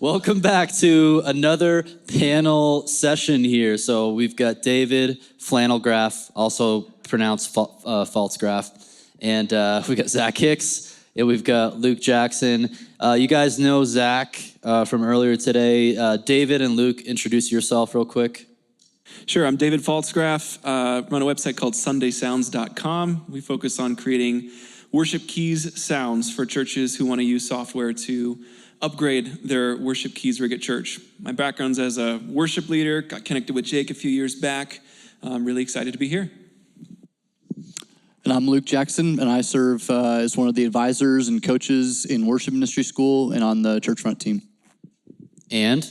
Welcome back to another panel session here. So we've got David Flannelgraph, also pronounced Falsegraph, and we got Zach Hicks, and we've got Luke Jackson. You guys know Zach from earlier today. David and Luke, introduce yourself real quick. Sure, I'm David Falsegraph. Run a website called SundaySounds.com. We focus on creating worship keys sounds for churches who want to use software to upgrade their worship keys rig at church. My background's as a worship leader, got connected with Jake a few years back. I'm really excited to be here. And I'm Luke Jackson, and I serve as one of the advisors and coaches in worship ministry school and on the Churchfront team. And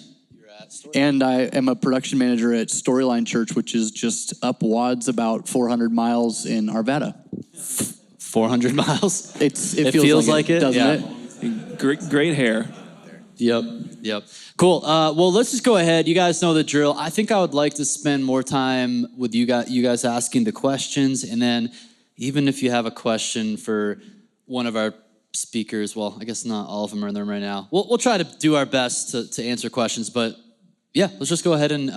I am a production manager at Storyline Church, which is just up wads about 400 miles in Arvada. 400 miles? It feels like it, doesn't it? Great hair. Yep. Cool. Well, let's just go ahead. You guys know the drill. I think I would like to spend more time with you guys asking the questions, and then even if you have a question for one of our speakers, well, I guess not all of them are in the room right now. We'll try to do our best to answer questions, but yeah, let's just go ahead and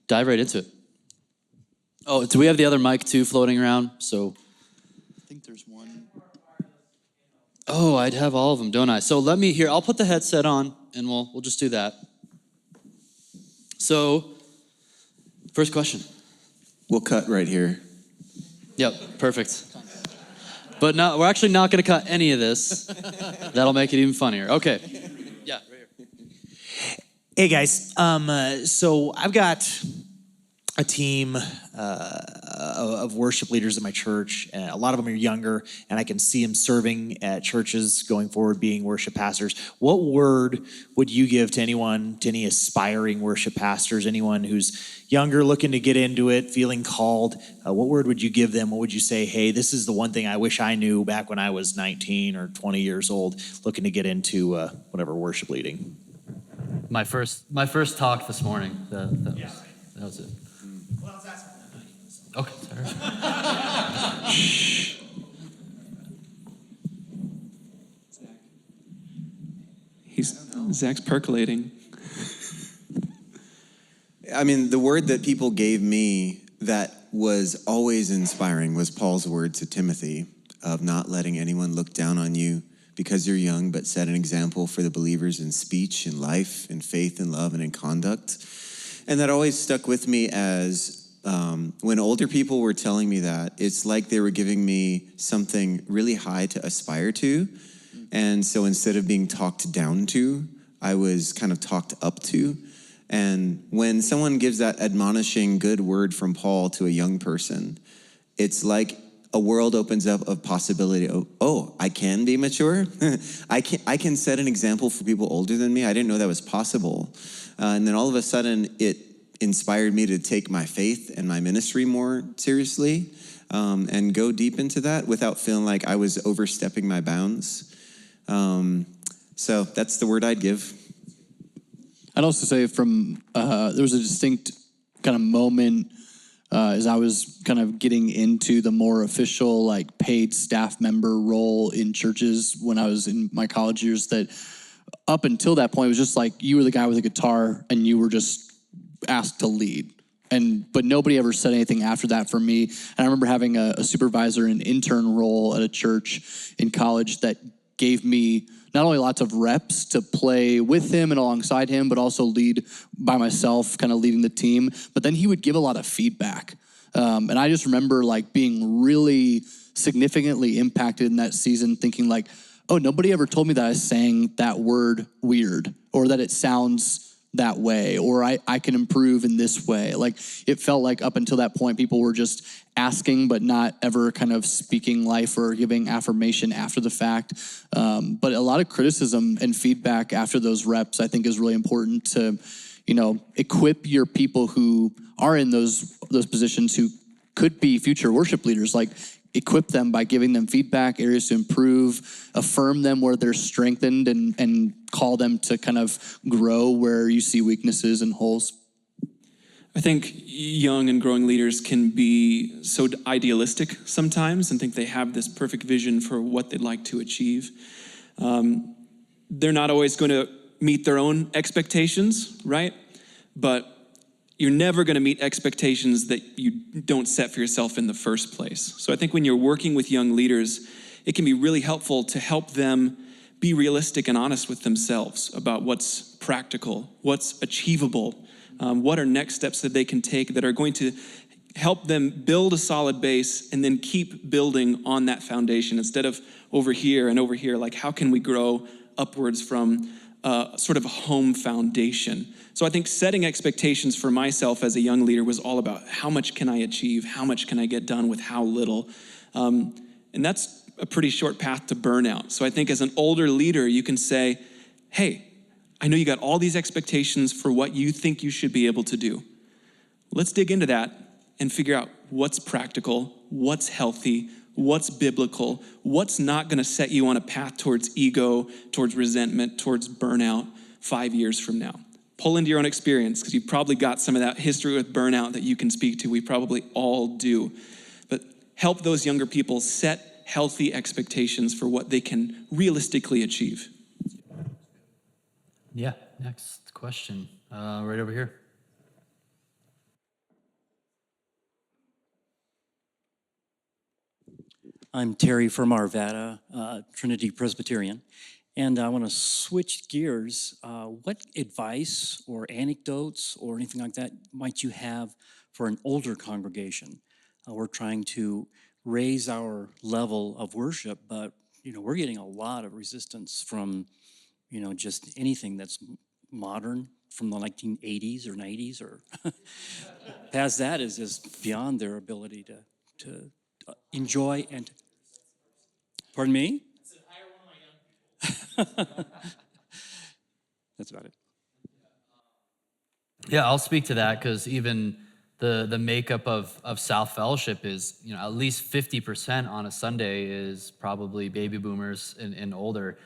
dive right into it. Oh, do we have the other mic too floating around? So I think there's one. Oh, I'd have all of them, don't I? So I'll put the headset on and we'll just do that. So, first question. We'll cut right here. Yep, perfect. But no, we're actually not going to cut any of this. That'll make it even funnier. Okay. Yeah, right here. Hey guys, so I've got a team of worship leaders at my church, and a lot of them are younger, and I can see them serving at churches going forward, being worship pastors. What word would you give to any aspiring worship pastors, anyone who's younger, looking to get into it, feeling called? What word would you give them? What would you say, hey, this is the one thing I wish I knew back when I was 19 or 20 years old, looking to get into whatever worship leading? My first talk this morning. That was it. Well, I was asking that. Okay, sorry. Shh. Zach's percolating. I mean, the word that people gave me that was always inspiring was Paul's word to Timothy of not letting anyone look down on you because you're young, but set an example for the believers in speech, in life, in faith, in love, and in conduct. And that always stuck with me as when older people were telling me that, it's like they were giving me something really high to aspire to. And so instead of being talked down to, I was kind of talked up to. And when someone gives that admonishing good word from Paul to a young person, it's like a world opens up of possibility of, oh, I can be mature? I can set an example for people older than me. I didn't know that was possible. And then all of a sudden, it inspired me to take my faith and my ministry more seriously and go deep into that without feeling like I was overstepping my bounds. So that's the word I'd give. I'd also say there was a distinct kind of moment as I was kind of getting into the more official, like paid staff member role in churches when I was in my college years, that up until that point, it was just like you were the guy with a guitar and you were just asked to lead. But nobody ever said anything after that for me. And I remember having a supervisor and intern role at a church in college that gave me not only lots of reps to play with him and alongside him, but also lead by myself, kind of leading the team. But then he would give a lot of feedback. And I just remember like being really significantly impacted in that season, thinking like, oh, nobody ever told me that I sang that word weird, or that it sounds that way, or I can improve in this way. Like it felt like up until that point, people were just asking, but not ever kind of speaking life or giving affirmation after the fact. But a lot of criticism and feedback after those reps, I think, is really important to, equip your people who are in those positions who could be future worship leaders. Like equip them by giving them feedback, areas to improve, affirm them where they're strengthened, and call them to kind of grow where you see weaknesses and holes. I think young and growing leaders can be so idealistic sometimes and think they have this perfect vision for what they'd like to achieve. They're not always going to meet their own expectations, right? But you're never going to meet expectations that you don't set for yourself in the first place. So I think when you're working with young leaders, it can be really helpful to help them be realistic and honest with themselves about what's practical, what's achievable, what are next steps that they can take that are going to help them build a solid base and then keep building on that foundation instead of over here and over here. Like, how can we grow upwards from sort of a home foundation? So I think setting expectations for myself as a young leader was all about how much can I achieve? How much can I get done with how little? And that's a pretty short path to burnout. So I think as an older leader, you can say, hey, I know you got all these expectations for what you think you should be able to do. Let's dig into that and figure out what's practical, what's healthy, what's biblical, what's not going to set you on a path towards ego, towards resentment, towards burnout 5 years from now. Pull into your own experience, because you've probably got some of that history with burnout that you can speak to. We probably all do. But help those younger people set healthy expectations for what they can realistically achieve. Yeah, next question, right over here. I'm Terry from Arvada, Trinity Presbyterian, and I want to switch gears. What advice or anecdotes or anything like that might you have for an older congregation? We're trying to raise our level of worship, but we're getting a lot of resistance from just anything that's modern from the 1980s or 90s or past that is just beyond their ability to enjoy and, pardon me? That's about it. Yeah, I'll speak to that because even the makeup of South Fellowship is, at least 50% on a Sunday is probably baby boomers and older.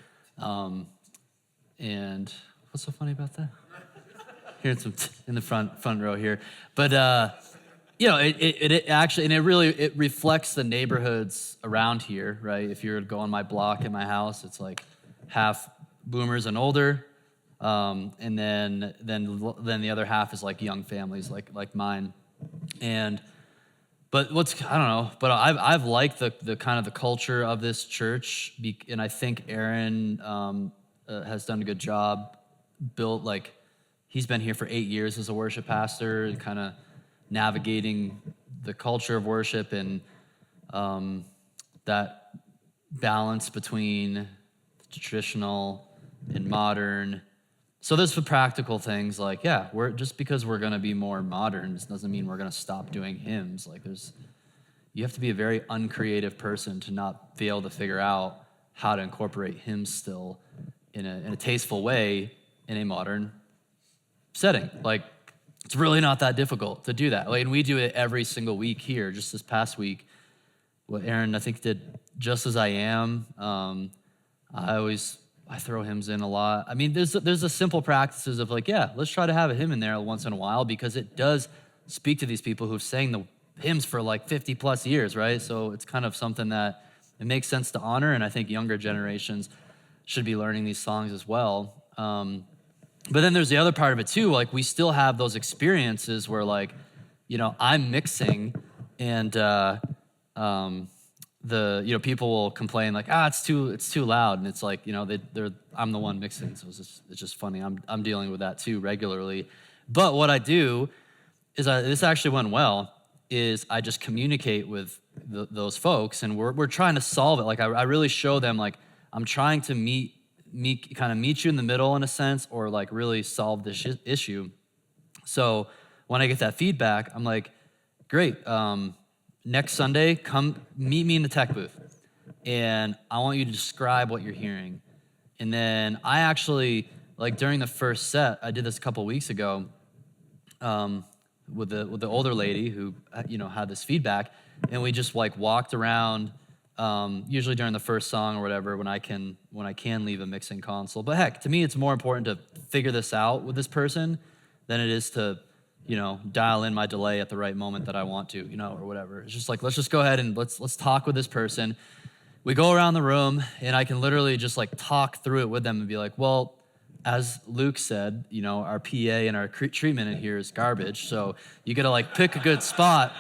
And what's so funny about that? Hearing some in the front row here, but it actually, and it reflects the neighborhoods around here, right? If you were to go on my block at my house, it's like half boomers and older, and then the other half is like young families like mine, but I don't know, but I've liked the kind of the culture of this church, and I think Aaron has done a good job. He's been here for 8 years as a worship pastor, and kind of navigating the culture of worship and that balance between traditional and modern. So there's the practical things like, we're just because we're going to be more modern doesn't mean we're going to stop doing hymns. You have to be a very uncreative person to not be able to figure out how to incorporate hymns still in a tasteful way in a modern setting. It's really not that difficult to do that. And we do it every single week here. Just this past week, what Aaron, I think, did Just As I Am. I throw hymns in a lot. I mean, there's the simple practices of let's try to have a hymn in there once in a while, because it does speak to these people who've sang the hymns for 50 plus years, right? So it's kind of something that it makes sense to honor, and I think younger generations should be learning these songs as well. But then there's the other part of it too. We still have those experiences where I'm mixing and people will complain it's too loud, and it's I'm the one mixing, so it's just funny. I'm dealing with that too regularly. But what I do is this actually went well. Is I just communicate with those folks, and we're trying to solve it. I really show them I'm trying to meet you in the middle in a sense, or really solve this issue. So when I get that feedback, I'm like, great. Next Sunday, come meet me in the tech booth, and I want you to describe what you're hearing. And then I actually, during the first set, I did this a couple weeks ago with the older lady who had this feedback, and we just walked around. Usually during the first song or whatever, when I can leave a mixing console. But heck, to me, it's more important to figure this out with this person than it is to, dial in my delay at the right moment that I want to, or whatever. It's just let's just go ahead and let's talk with this person. We go around the room, and I can literally just talk through it with them and be well, as Luke said, our PA and our treatment in here is garbage. So you got to like pick a good spot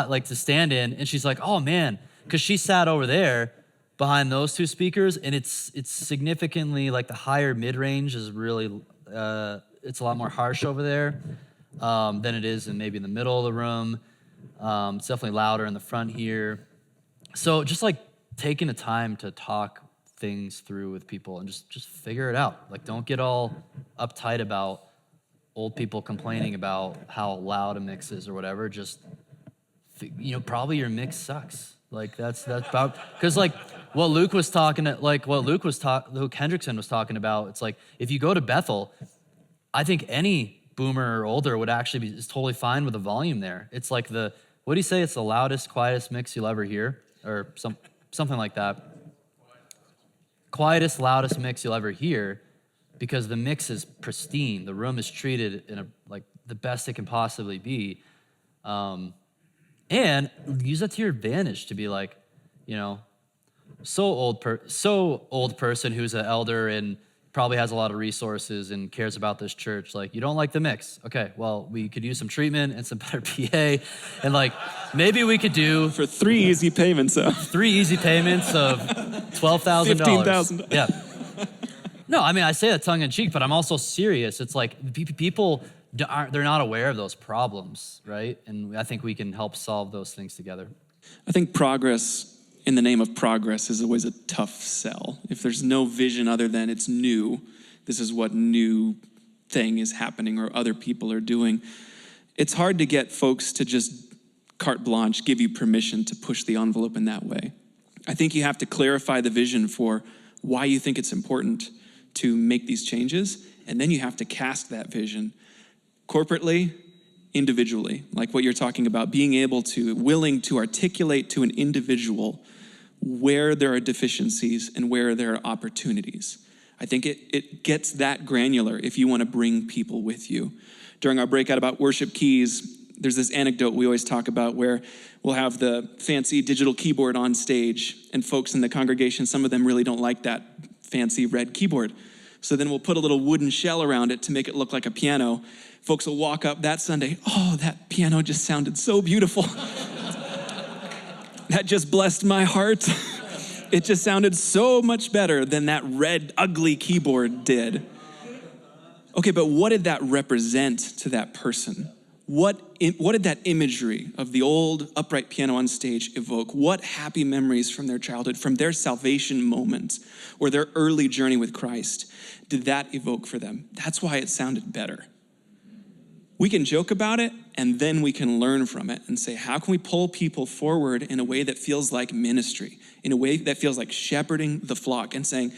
like to stand in. And she's like, oh man, because she sat over there behind those two speakers, and it's significantly like the higher mid-range is really, it's a lot more harsh over there than it is maybe in the middle of the room. It's definitely louder in the front here. So just like taking the time to talk things through with people and just figure it out. Like, don't get all uptight about old people complaining about how loud a mix is or whatever. Just, probably your mix sucks. Like that's about, because like what Luke Hendrickson was talking about, it's like, if you go to Bethel, I think any boomer or older would actually is totally fine with the volume there. It's like what do you say? It's the loudest, quietest mix you'll ever hear, or something like that. Quietest, loudest mix you'll ever hear, because the mix is pristine. The room is treated in the best it can possibly be. And use that to your advantage to be like, so old person who's an elder and probably has a lot of resources and cares about this church. Like, you don't like the mix. Okay, well, we could use some treatment and some better PA. And like, maybe we could do... For 3 easy payments, though. 3 easy payments of $12,000. $15,000. Yeah. No, I mean, I say that tongue in cheek, but I'm also serious. It's like people, they're not aware of those problems, right? And I think we can help solve those things together. I think progress in the name of progress is always a tough sell. If there's no vision other than it's new, this is what new thing is happening or other people are doing, it's hard to get folks to just carte blanche, give you permission to push the envelope in that way. I think you have to clarify the vision for why you think it's important to make these changes, and then you have to cast that vision corporately, individually, like what you're talking about, willing to articulate to an individual where there are deficiencies and where there are opportunities. I think it gets that granular if you want to bring people with you. During our breakout about worship keys, there's this anecdote we always talk about where we'll have the fancy digital keyboard on stage, and folks in the congregation, some of them really don't like that fancy red keyboard. So then we'll put a little wooden shell around it to make it look like a piano. Folks will walk up that Sunday, oh, that piano just sounded so beautiful. That just blessed my heart. It just sounded so much better than that red, ugly keyboard did. Okay, but what did that represent to that person? What did that imagery of the old upright piano on stage evoke? What happy memories from their childhood, from their salvation moment, or their early journey with Christ, did that evoke for them? That's why it sounded better. We can joke about it, and then we can learn from it and say, how can we pull people forward in a way that feels like ministry, in a way that feels like shepherding the flock and saying,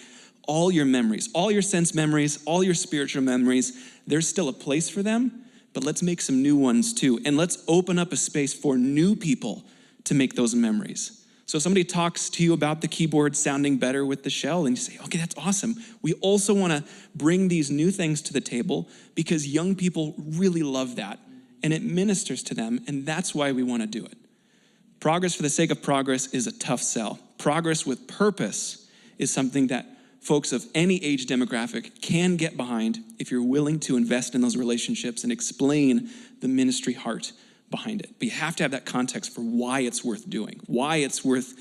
all your memories, all your sense memories, all your spiritual memories, there's still a place for them, but let's make some new ones too. And let's open up a space for new people to make those memories. So somebody talks to you about the keyboard sounding better with the shell, and you say, okay, that's awesome. We also want to bring these new things to the table because young people really love that, and it ministers to them, and that's why we want to do it. Progress for the sake of progress is a tough sell. Progress with purpose is something that folks of any age demographic can get behind if you're willing to invest in those relationships and explain the ministry heart behind it. But you have to have that context for why it's worth doing, why it's worth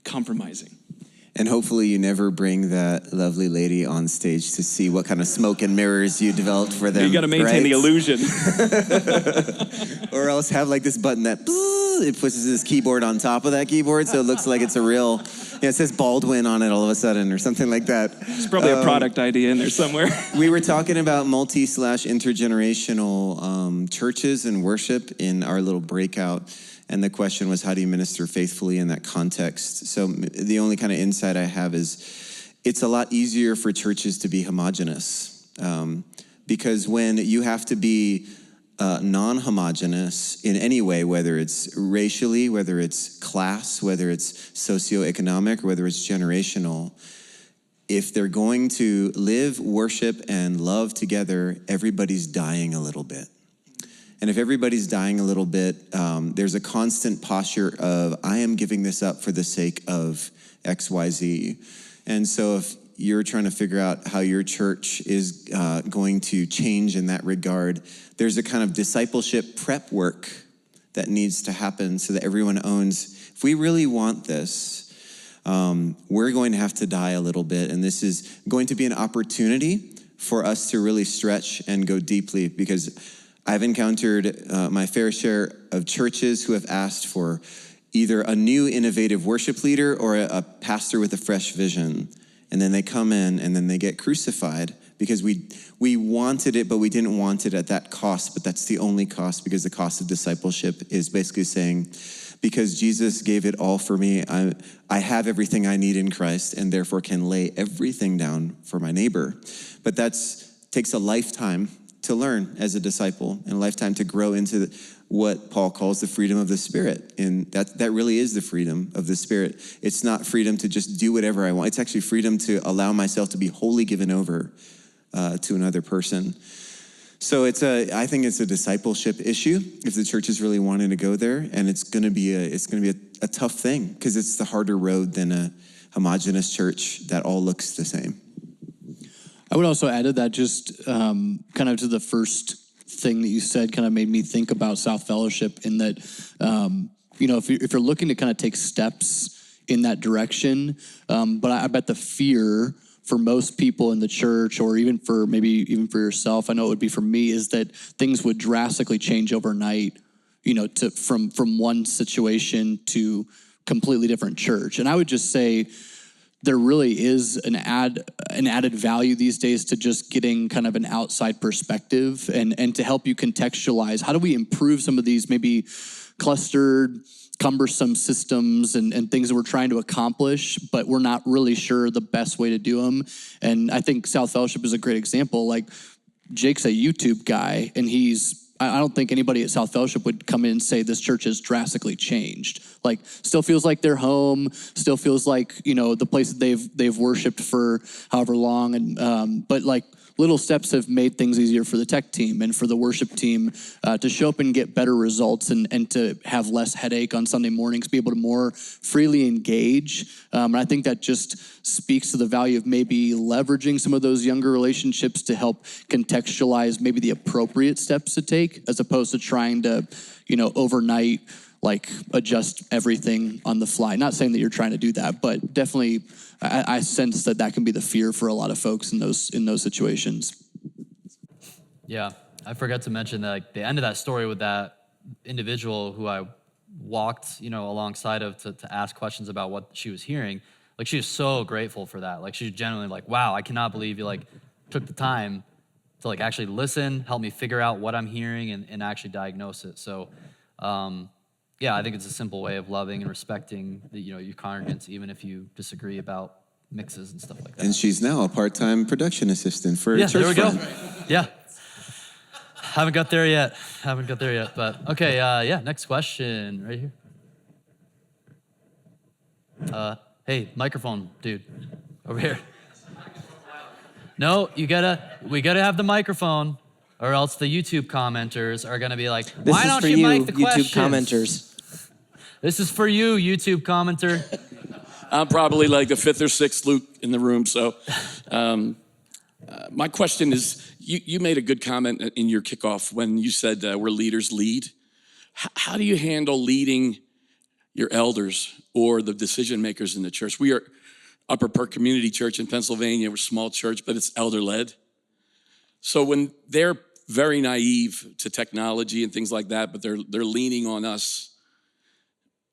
compromising. And hopefully you never bring that lovely lady on stage to see what kind of smoke and mirrors you developed for them. You got to maintain the illusion. Or else have like this button that it pushes this keyboard on top of that keyboard so it looks like it's a real, it says Baldwin on it all of a sudden or something like that. There's probably a product idea in there somewhere. We were talking about multi/intergenerational churches and worship in our little breakout. And the question was, how do you minister faithfully in that context? So the only kind of insight I have is it's a lot easier for churches to be homogenous because when you have to be non-homogenous in any way, whether it's racially, whether it's class, whether it's socioeconomic, or whether it's generational, if they're going to live, worship, and love together, everybody's dying a little bit. And if everybody's dying a little bit, there's a constant posture of, I am giving this up for the sake of X, Y, Z. And so if you're trying to figure out how your church is going to change in that regard, there's a kind of discipleship prep work that needs to happen so that everyone owns, if we really want this, we're going to have to die a little bit. And this is going to be an opportunity for us to really stretch and go deeply, because I've encountered my fair share of churches who have asked for either a new innovative worship leader or a pastor with a fresh vision. And then they come in and then they get crucified because we wanted it, but we didn't want it at that cost. But that's the only cost, because the cost of discipleship is basically saying, because Jesus gave it all for me, I have everything I need in Christ, and therefore can lay everything down for my neighbor. But takes a lifetime to learn as a disciple, and a lifetime to grow into what Paul calls the freedom of the Spirit. And that really is the freedom of the Spirit. It's not freedom to just do whatever I want. It's actually freedom to allow myself to be wholly given over to another person. So I think it's a discipleship issue if the church is really wanting to go there, and it's going to be a tough thing, because it's the harder road than a homogenous church that all looks the same. I would also add to that, just kind of to the first thing that you said, kind of made me think about South Fellowship, in that if you're looking to kind of take steps in that direction, but I bet the fear for most people in the church, or even for yourself, I know it would be for me, is that things would drastically change overnight, from one situation to completely different church. And I would just say there really is an added value these days to just getting kind of an outside perspective and to help you contextualize, how do we improve some of these maybe clustered, cumbersome systems and things that we're trying to accomplish, but we're not really sure the best way to do them. And I think South Fellowship is a great example. Like, Jake's a YouTube guy, and I don't think anybody at South Fellowship would come in and say this church has drastically changed. Like, still feels like their home, still feels like, the place that they've worshiped for however long. And but like, little steps have made things easier for the tech team and for the worship team to show up and get better results and to have less headache on Sunday mornings, be able to more freely engage. And I think that just speaks to the value of maybe leveraging some of those younger relationships to help contextualize maybe the appropriate steps to take, as opposed to trying to, overnight, like, adjust everything on the fly. Not saying that you're trying to do that, but definitely I sense that can be the fear for a lot of folks in those situations. Yeah, I forgot to mention that, like, the end of that story with that individual who I walked, alongside of to ask questions about what she was hearing. Like, she was so grateful for that. Like, she's genuinely like, wow, I cannot believe you, like, took the time to, like, actually listen, help me figure out what I'm hearing and actually diagnose it. So, yeah, I think it's a simple way of loving and respecting your congregants, even if you disagree about mixes and stuff like that. And she's now a part-time production assistant for Churchfront. There we go. Yeah. Haven't got there yet, but okay, next question right here. Hey, microphone, dude, over here. No, we gotta have the microphone, or else the YouTube commenters are gonna be like, why don't you mic the questions? YouTube commenters. This is for you, YouTube commenter. I'm probably like the fifth or sixth Luke in the room. So my question is, you made a good comment in your kickoff when you said where leaders lead. How do you handle leading your elders or the decision makers in the church? We are Upper Perk Community Church in Pennsylvania. We're a small church, but it's elder-led. So when they're very naive to technology and things like that, but they're leaning on us,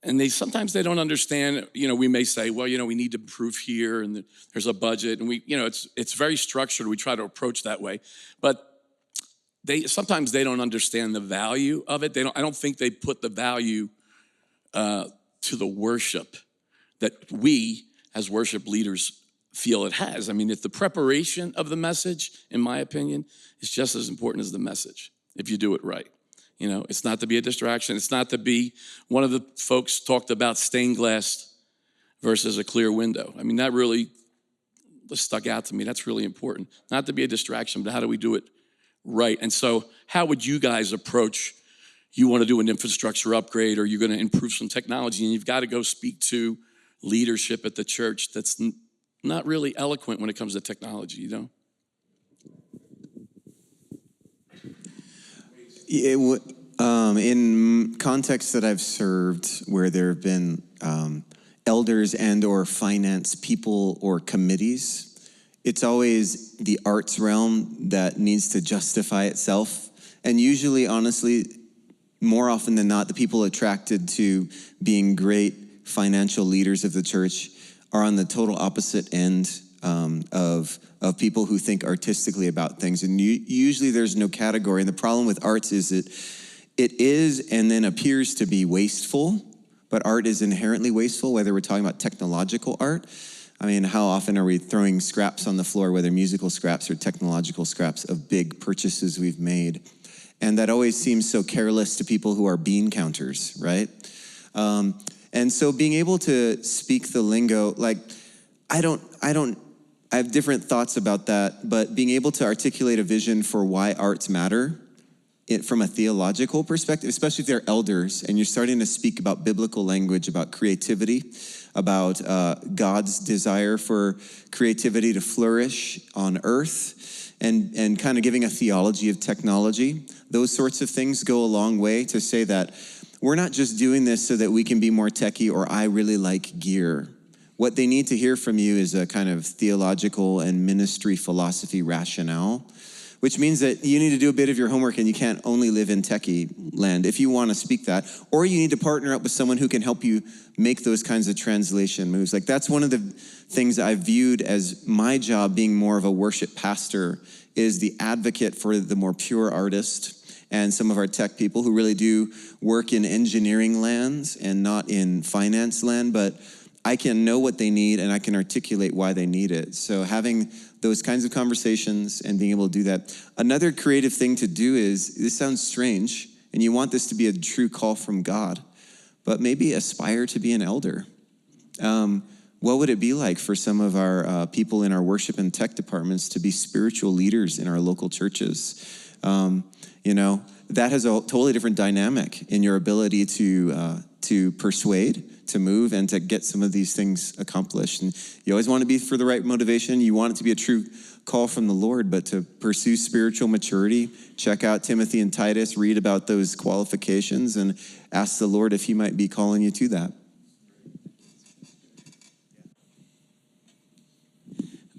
and sometimes they don't understand, we may say, well, we need to improve here, and there's a budget, and it's very structured. We try to approach that way. But sometimes they don't understand the value of it. I don't think they put the value to the worship that we as worship leaders feel it has. I mean, if the preparation of the message, in my opinion, is just as important as the message, if you do it right. It's not to be a distraction. It's not to be, one of the folks talked about stained glass versus a clear window. I mean, that really stuck out to me. That's really important. Not to be a distraction, but how do we do it right? And so how would you guys approach, you want to do an infrastructure upgrade, or you're going to improve some technology, and you've got to go speak to leadership at the church that's not really eloquent when it comes to technology, In contexts that I've served where there have been elders and or finance people or committees, it's always the arts realm that needs to justify itself. And usually, honestly, more often than not, the people attracted to being great financial leaders of the church are on the total opposite end of people who think artistically about things. And usually there's no category. And the problem with arts is that it is and then appears to be wasteful, but art is inherently wasteful, whether we're talking about technological art. I mean, how often are we throwing scraps on the floor, whether musical scraps or technological scraps of big purchases we've made? And that always seems so careless to people who are bean counters, right? And so being able to speak the lingo, like, I have different thoughts about that, but being able to articulate a vision for why arts matter from a theological perspective, especially if they're elders and you're starting to speak about biblical language, about creativity, about God's desire for creativity to flourish on earth, and kind of giving a theology of technology. Those sorts of things go a long way to say that we're not just doing this so that we can be more techie or I really like gear. What they need to hear from you is a kind of theological and ministry philosophy rationale, which means that you need to do a bit of your homework and you can't only live in techie land if you want to speak that, or you need to partner up with someone who can help you make those kinds of translation moves. Like, that's one of the things I've viewed as my job, being more of a worship pastor, is the advocate for the more pure artist and some of our tech people who really do work in engineering lands and not in finance land, but I can know what they need and I can articulate why they need it. So having those kinds of conversations and being able to do that. Another creative thing to do is, this sounds strange, and you want this to be a true call from God, but maybe aspire to be an elder. What would it be like for some of our people in our worship and tech departments to be spiritual leaders in our local churches? That has a totally different dynamic in your ability to persuade, to move, and to get some of these things accomplished. And you always want to be for the right motivation. You want it to be a true call from the Lord, but to pursue spiritual maturity, check out Timothy and Titus, read about those qualifications, and ask the Lord if he might be calling you to that.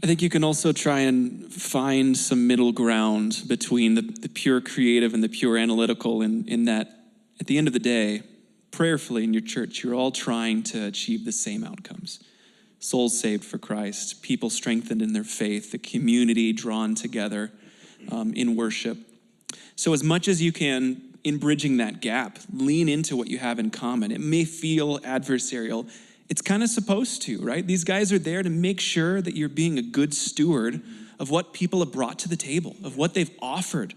I think you can also try and find some middle ground between the pure creative and the pure analytical, in that at the end of the day, prayerfully in your church, you're all trying to achieve the same outcomes. Souls saved for Christ, people strengthened in their faith, the community drawn together in worship. So as much as you can, in bridging that gap, lean into what you have in common. It may feel adversarial. It's kind of supposed to, right? These guys are there to make sure that you're being a good steward of what people have brought to the table, of what they've offered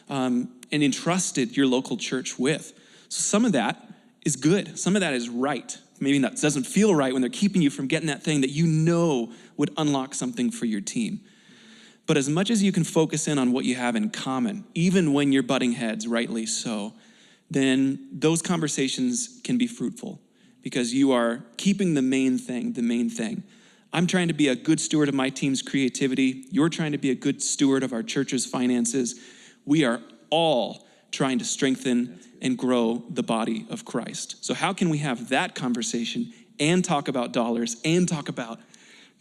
and entrusted your local church with. So some of that is good. Some of that is right. Maybe that doesn't feel right when they're keeping you from getting that thing that you know would unlock something for your team. But as much as you can focus in on what you have in common, even when you're butting heads, rightly so, then those conversations can be fruitful because you are keeping the main thing. I'm trying to be a good steward of my team's creativity. You're trying to be a good steward of our church's finances. We are all trying to strengthen and grow the body of Christ. So how can we have that conversation and talk about dollars and talk about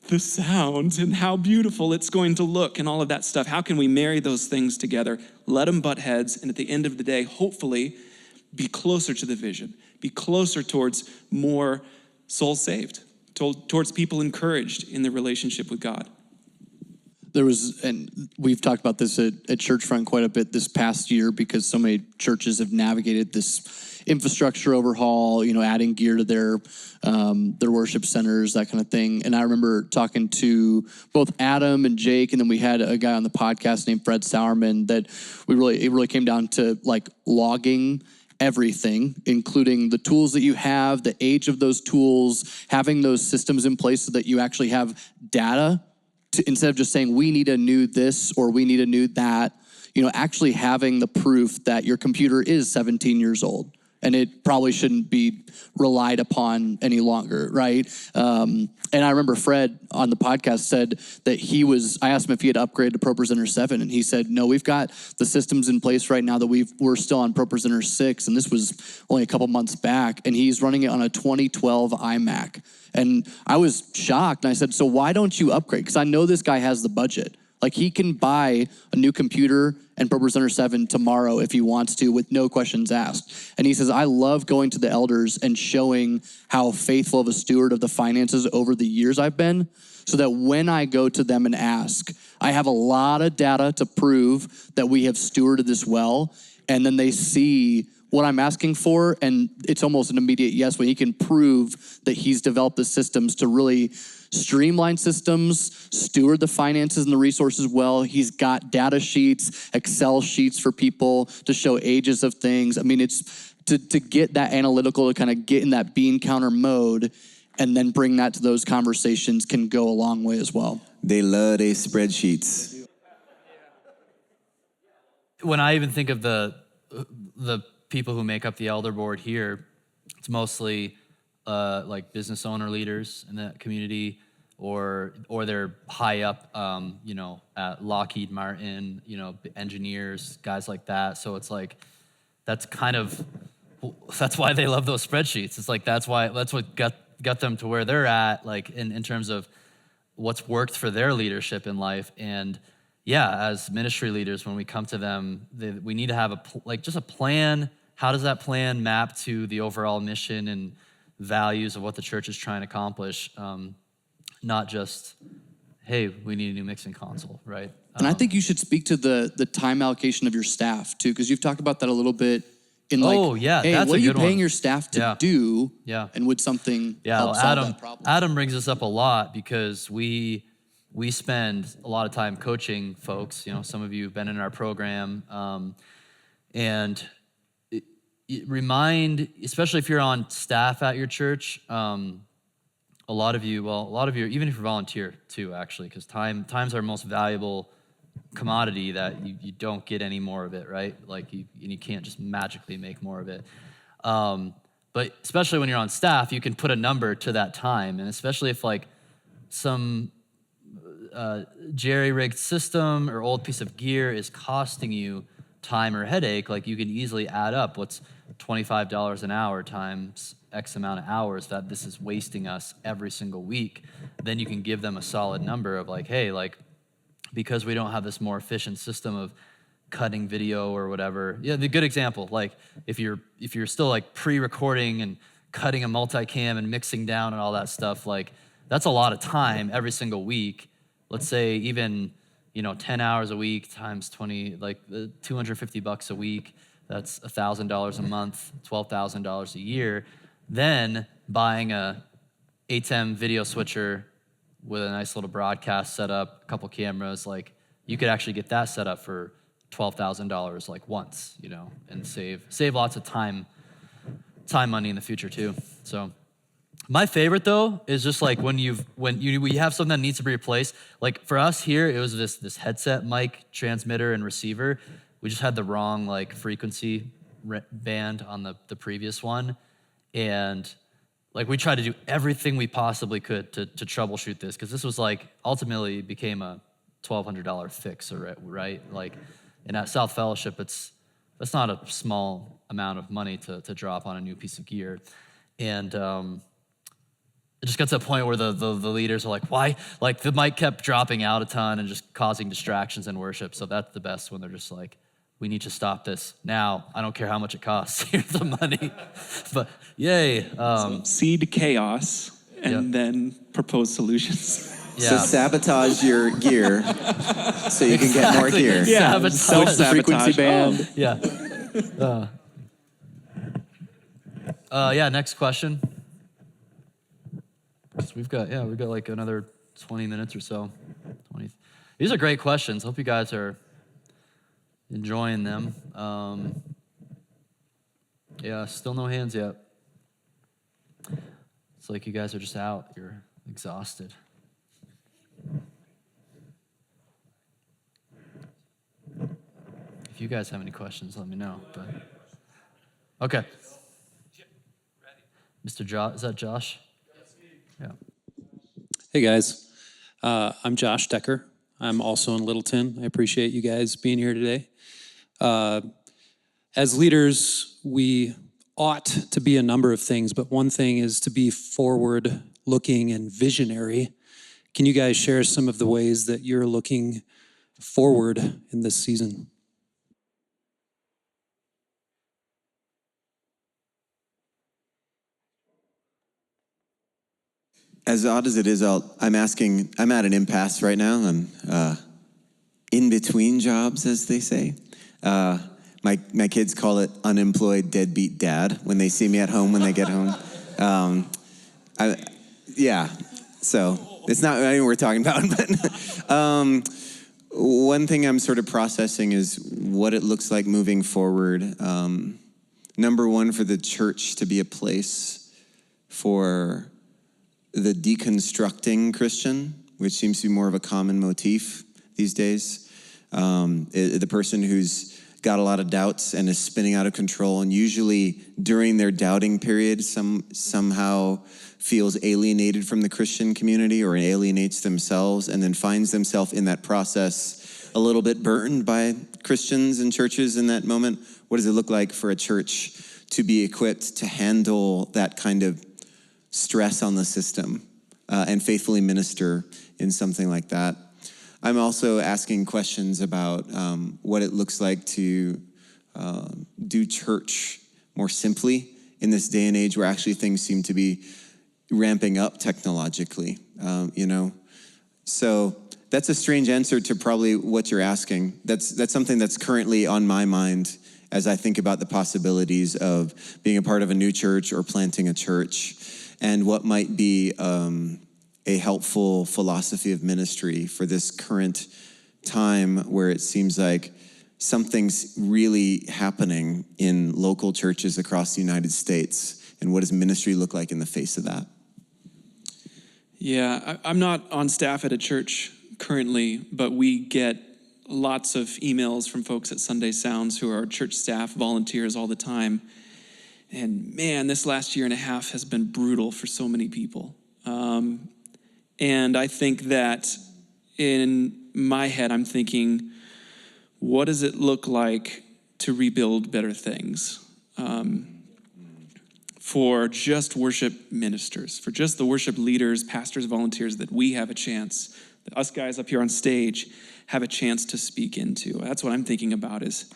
the sound and how beautiful it's going to look and all of that stuff? How can we marry those things together, let them butt heads, and at the end of the day, hopefully be closer to the vision, be closer towards more souls saved, towards people encouraged in their relationship with God? There was, and we've talked about this at Churchfront quite a bit this past year because so many churches have navigated this infrastructure overhaul, adding gear to their worship centers, that kind of thing. And I remember talking to both Adam and Jake, and then we had a guy on the podcast named Fred Sauerman that it really came down to like logging everything, including the tools that you have, the age of those tools, having those systems in place so that you actually have data instead of just saying, we need a new this or we need a new that, actually having the proof that your computer is 17 years old and it probably shouldn't be relied upon any longer, right? And I remember Fred on the podcast said that I asked him if he had upgraded to ProPresenter 7, and he said, no, we've got the systems in place right now that we're still on ProPresenter 6, and this was only a couple months back, and he's running it on a 2012 iMac. And I was shocked, and I said, so why don't you upgrade? Because I know this guy has the budget. Like, he can buy a new computer and ProPresenter 7 tomorrow if he wants to with no questions asked. And he says, I love going to the elders and showing how faithful of a steward of the finances over the years I've been, so that when I go to them and ask, I have a lot of data to prove that we have stewarded this well. And then they see what I'm asking for, and it's almost an immediate yes when he can prove that he's developed the systems to really streamline systems, steward the finances and the resources well. He's got data sheets, Excel sheets for people to show ages of things. I mean, it's to get that analytical, to kind of get in that bean counter mode and then bring that to those conversations can go a long way as well. They love their spreadsheets. When I even think of the people who make up the elder board here, it's mostly like business owner leaders in that community, or they're high up, at Lockheed Martin, engineers, guys like that. So it's like, that's why they love those spreadsheets. It's like, that's what got them to where they're at, like in terms of what's worked for their leadership in life. And yeah, as ministry leaders, when we come to them, we need to have just a plan. How does that plan map to the overall mission and values of what the church is trying to accomplish? Not just, hey, we need a new mixing console, right? And I think you should speak to the time allocation of your staff too, because you've talked about that a little bit in hey, that's what a are you good paying one. your staff to do? Yeah. And would something help solve that problem? Adam brings this up a lot because we spend a lot of time coaching folks. Some of you have been in our program, and remind, especially if you're on staff at your church, a lot of you, even if you volunteer too, actually, because time's our most valuable commodity that you don't get any more of it, right? Like you can't just magically make more of it. But especially when you're on staff, you can put a number to that time, and especially if like some jerry-rigged system or old piece of gear is costing you time or headache, like you can easily add up what's $25 an hour times X amount of hours that this is wasting us every single week. Then you can give them a solid number of like, hey, like, because we don't have this more efficient system of cutting video or whatever. Yeah, the good example, like if you're still like pre-recording and cutting a multicam and mixing down and all that stuff, like that's a lot of time every single week. Let's say even 10 hours a week times 20, like $250 a week. That's $1,000 a month, $12,000 a year. Then buying a ATEM video switcher with a nice little broadcast setup, a couple cameras, like you could actually get that set up for $12,000 like once, and save lots of time money in the future too. So my favorite though is just like when you have something that needs to be replaced. Like for us here, it was this headset mic, transmitter, and receiver. We just had the wrong like frequency band on the previous one, and like we tried to do everything we possibly could to troubleshoot this, because this was like ultimately became a $1,200 fix, right? Like, and at South Fellowship, that's not a small amount of money to drop on a new piece of gear, and it just got to a point where the leaders are like, why? Like the mic kept dropping out a ton and just causing distractions in worship. So that's the best, when they're just like, we need to stop this now. I don't care how much it costs. Here's the money. But yay. Seed chaos and then propose solutions. Yeah. So sabotage your gear so you can get more gear. Yeah, Switch the frequency band. Yeah. Next question. We've got like another 20 minutes or so. 20. These are great questions. Hope you guys are enjoying them. Still no hands yet. It's like you guys are just out. You're exhausted. If you guys have any questions, let me know. But okay. Mr. Josh, is that Josh? Yeah. Hey guys, I'm Josh Decker. I'm also in Littleton. I appreciate you guys being here today. As leaders, we ought to be a number of things, but one thing is to be forward-looking and visionary. Can you guys share some of the ways that you're looking forward in this season? As odd as it is, I'm at an impasse right now. I'm in between jobs, as they say. My kids call it unemployed deadbeat dad when they see me at home when they get home. So it's not anything we're talking about. But one thing I'm sort of processing is what it looks like moving forward. Number one, for the church to be a place for the deconstructing Christian, which seems to be more of a common motif these days. The person who's got a lot of doubts and is spinning out of control, and usually during their doubting period, somehow feels alienated from the Christian community or alienates themselves, and then finds themselves in that process a little bit burned by Christians and churches in that moment. What does it look like for a church to be equipped to handle that kind of stress on the system and faithfully minister in something like that? I'm also asking questions about what it looks like to do church more simply in this day and age where actually things seem to be ramping up technologically, So that's a strange answer to probably what you're asking. That's something that's currently on my mind as I think about the possibilities of being a part of a new church or planting a church, and what might be a helpful philosophy of ministry for this current time where it seems like something's really happening in local churches across the United States. And what does ministry look like in the face of that? Yeah, I'm not on staff at a church currently, but we get lots of emails from folks at Sunday Sounds who are church staff, volunteers all the time. And man, this last year and a half has been brutal for so many people. And I think that in my head, I'm thinking, what does it look like to rebuild better things for just worship ministers, for just the worship leaders, pastors, volunteers that we have a chance, that us guys up here on stage have a chance to speak into? That's what I'm thinking about, is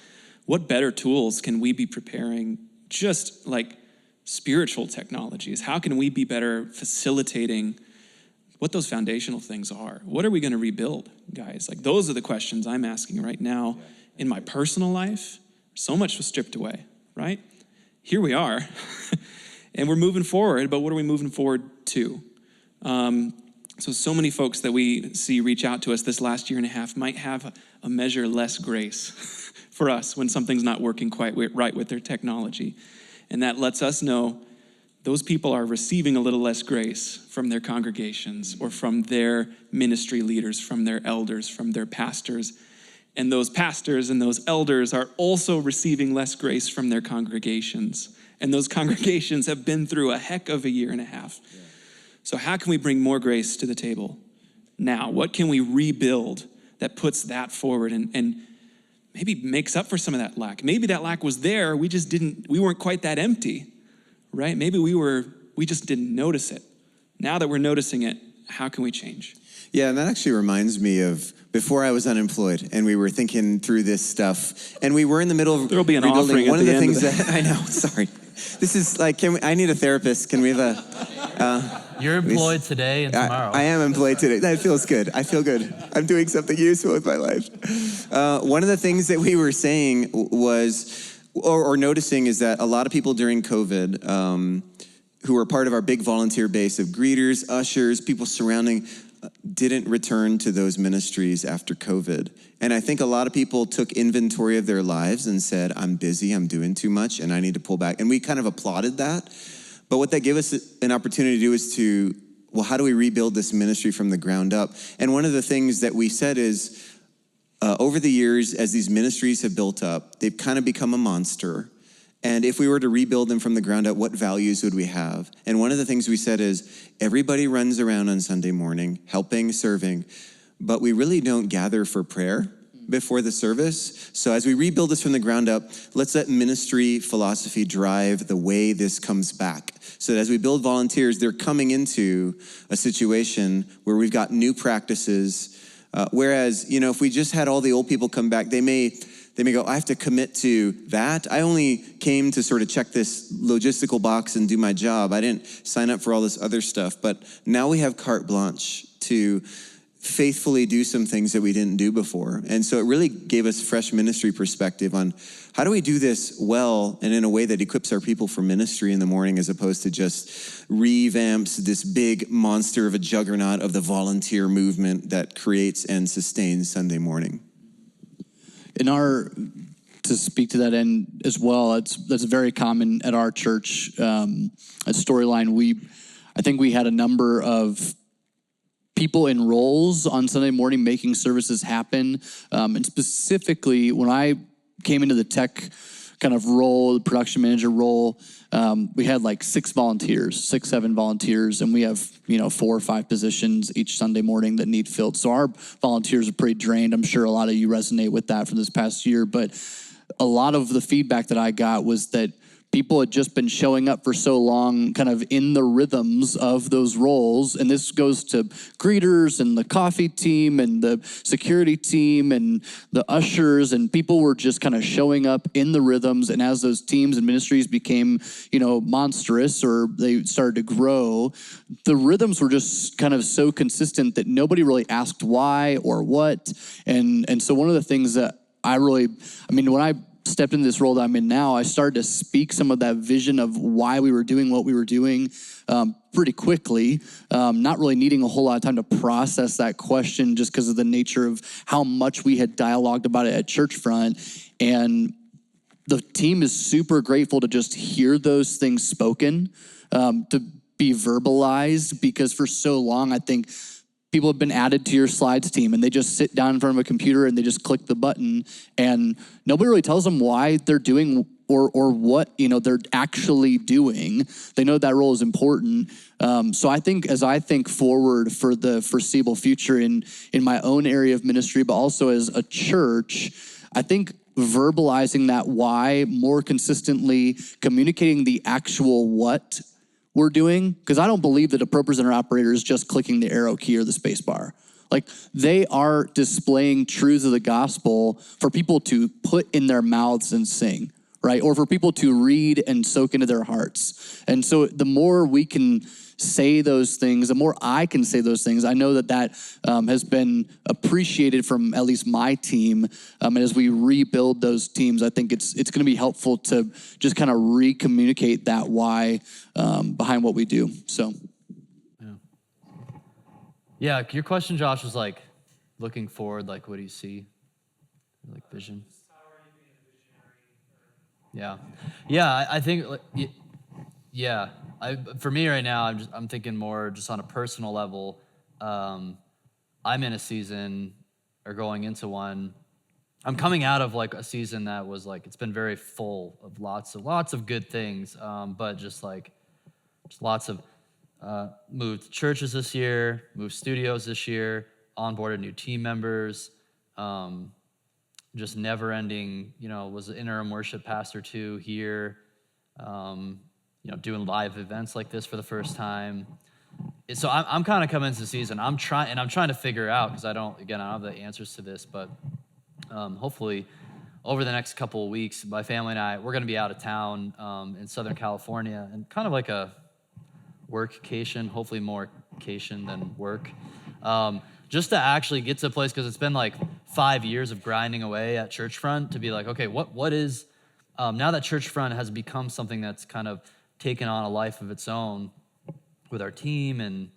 what better tools can we be preparing, just like spiritual technologies? How can we be better facilitating what those foundational things are? What are we going to rebuild, guys? Like, those are the questions I'm asking right now in my personal life. So much was stripped away, right? Here we are, and we're moving forward, but what are we moving forward to? So many folks that we see reach out to us this last year and a half might have a measure less grace for us when something's not working quite right with their technology. And that lets us know those people are receiving a little less grace from their congregations or from their ministry leaders, from their elders, from their pastors. And those pastors and those elders are also receiving less grace from their congregations. And those congregations have been through a heck of a year and a half. Yeah. So how can we bring more grace to the table now? What can we rebuild that puts that forward and maybe makes up for some of that lack? Maybe that lack was there, we weren't quite that empty, right? Maybe we just didn't notice it. Now that we're noticing it, how can we change? Yeah, and that actually reminds me of before I was unemployed and we were thinking through this stuff, and we were in the middle of There'll be an offering one at of the the end things of that I know, sorry. This is like, I need a therapist. Can we have a... You're employed today and tomorrow. I am employed today. That feels good. I feel good. I'm doing something useful with my life. One of the things that we were saying was, or noticing, is that a lot of people during COVID who were part of our big volunteer base of greeters, ushers, people surrounding, didn't return to those ministries after COVID. And I think a lot of people took inventory of their lives and said, I'm busy, I'm doing too much, and I need to pull back. And we kind of applauded that. But what that gave us an opportunity to do is how do we rebuild this ministry from the ground up? And one of the things that we said is, over the years, as these ministries have built up, they've kind of become a monster. And if we were to rebuild them from the ground up, what values would we have? And one of the things we said is everybody runs around on Sunday morning, helping, serving, but we really don't gather for prayer before the service. So as we rebuild this from the ground up, let's let ministry philosophy drive the way this comes back. So that as we build volunteers, they're coming into a situation where we've got new practices. Whereas, if we just had all the old people come back, they may go, I have to commit to that. I only came to sort of check this logistical box and do my job. I didn't sign up for all this other stuff. But now we have carte blanche to faithfully do some things that we didn't do before. And so it really gave us fresh ministry perspective on how do we do this well and in a way that equips our people for ministry in the morning, as opposed to just revamps this big monster of a juggernaut of the volunteer movement that creates and sustains Sunday morning. To speak to that end as well, that's very common at our church. A storyline, I think we had a number of people in roles on Sunday morning making services happen. And specifically, when I came into the tech kind of role, the production manager role, we had like 7 volunteers, and we have 4 or 5 positions each Sunday morning that need filled. So our volunteers are pretty drained. I'm sure a lot of you resonate with that from this past year, but a lot of the feedback that I got was that people had just been showing up for so long, kind of in the rhythms of those roles. And this goes to greeters and the coffee team and the security team and the ushers. And people were just kind of showing up in the rhythms. And as those teams and ministries became, monstrous, or they started to grow, the rhythms were just kind of so consistent that nobody really asked why or what. And so one of the things that when I stepped into this role that I'm in now, I started to speak some of that vision of why we were doing what we were doing pretty quickly, not really needing a whole lot of time to process that question just because of the nature of how much we had dialogued about it at Churchfront. And the team is super grateful to just hear those things spoken, to be verbalized, because for so long, I think people have been added to your slides team and they just sit down in front of a computer and they just click the button, and nobody really tells them why they're doing or what they're actually doing. They know that role is important. So I think as I think forward for the foreseeable future in my own area of ministry, but also as a church, I think verbalizing that why more consistently, communicating the actual what we're doing, because I don't believe that a ProPresenter operator is just clicking the arrow key or the space bar. Like, they are displaying truths of the gospel for people to put in their mouths and sing, right? Or for people to read and soak into their hearts. And so the more we can say those things, the more I can say those things, I know that has been appreciated from at least my team. And as we rebuild those teams, I think it's going to be helpful to just kind of re-communicate that why behind what we do. So, yeah. Your question, Josh, was like looking forward. Like, what do you see? Like vision. Yeah. I think. Yeah. For me right now, I'm thinking more just on a personal level. I'm in a season, or going into one. I'm coming out of like a season that was like, it's been very full of lots of good things, but just lots of moved churches this year, moved studios this year, onboarded new team members, just never ending. Was an interim worship pastor too here. Doing live events like this for the first time. So I'm kind of coming into the season. I'm trying to figure out, because I don't have the answers to this, but hopefully over the next couple of weeks, my family and I, we're going to be out of town in Southern California, and kind of like a workcation, hopefully more cation than work, just to actually get to a place, because it's been like 5 years of grinding away at Churchfront, to be like, okay, what is, now that Churchfront has become something that's kind of taken on a life of its own with our team, and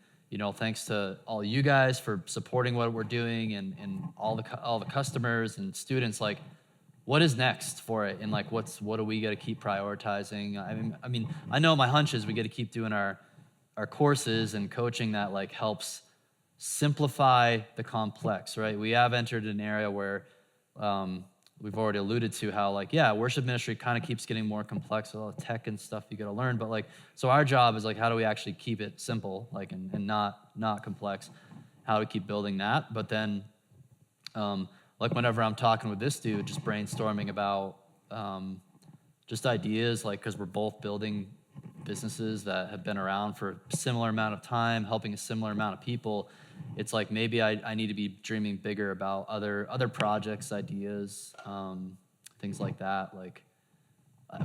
thanks to all you guys for supporting what we're doing, and all the customers and students, like, what is next for it, and like what do we got to keep prioritizing? I mean, I know my hunch is we got to keep doing our courses and coaching that like helps simplify the complex, right? We have entered an area where we've already alluded to how like, yeah, worship ministry kind of keeps getting more complex with all the tech and stuff you got to learn. But like, so our job is like, how do we actually keep it simple, like, and not complex? How do we keep building that? But then, like whenever I'm talking with this dude, just brainstorming about just ideas, like, because we're both building businesses that have been around for a similar amount of time, helping a similar amount of people. It's like maybe I need to be dreaming bigger about other projects, ideas, things like that. Like,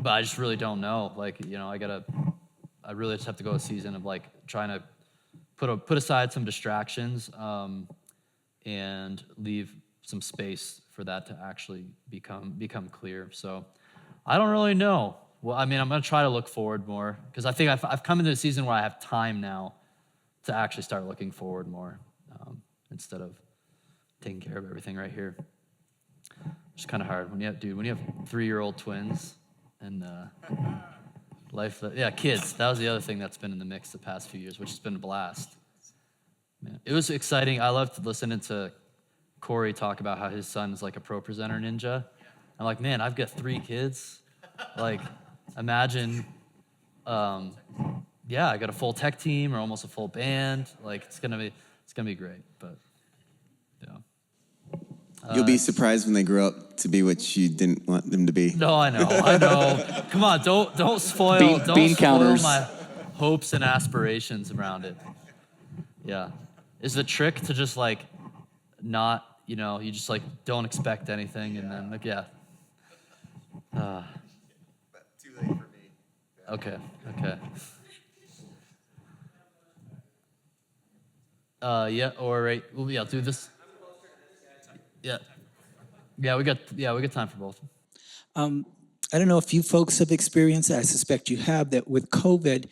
but I just really don't know. Like, you know, I really just have to go a season of like trying to put aside some distractions and leave some space for that to actually become clear. So I don't really know. Well, I mean, I'm going to try to look forward more because I think I've come into a season where I have time now to actually start looking forward more instead of taking care of everything right here. It's kind of hard when you have 3-year-old twins and life. Yeah, kids. That was the other thing that's been in the mix the past few years, which has been a blast. Man, it was exciting. I loved listening to Corey talk about how his son is like a pro presenter ninja. I'm like, man, I've got 3 kids. Like, imagine, I got a full tech team or almost a full band. Like, it's gonna be great. But yeah, You'll be surprised when they grow up to be what you didn't want them to be. No, I know. Come on, don't spoil my hopes and aspirations around it. Yeah, is the trick to just like not, you know, you just like don't expect anything and then like But too late for me. Okay. Do this. Yeah, we got time for both. I don't know if you folks have experienced it. I suspect you have, that with COVID,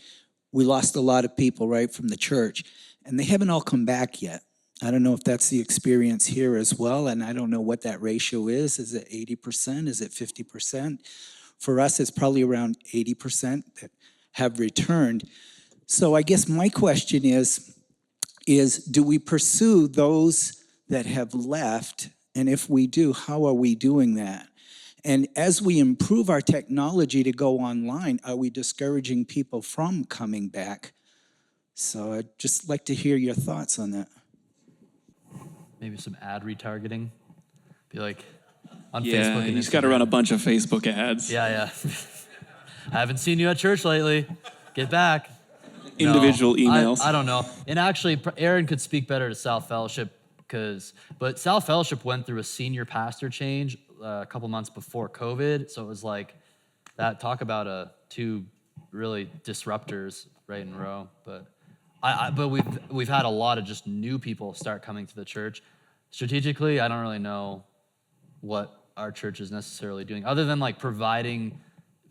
we lost a lot of people, right, from the church, and they haven't all come back yet. I don't know if that's the experience here as well, and I don't know what that ratio is. Is it 80%? Is it 50%? For us, it's probably around 80% that have returned. So I guess my question is do we pursue those that have left? And if we do, how are we doing that? And as we improve our technology to go online, are we discouraging people from coming back? So I'd just like to hear your thoughts on that. Maybe some ad retargeting. Be like on Facebook. Yeah, and you just got to run a bunch of Facebook ads. Yeah. I haven't seen you at church lately. Get back. Individual emails. I don't know. And actually, Aaron could speak better to South Fellowship but South Fellowship went through a senior pastor change a couple months before COVID. So it was like that. Talk about 2 really disruptors right in a row. But but we've had a lot of just new people start coming to the church. Strategically, I don't really know what our church is necessarily doing, other than like providing,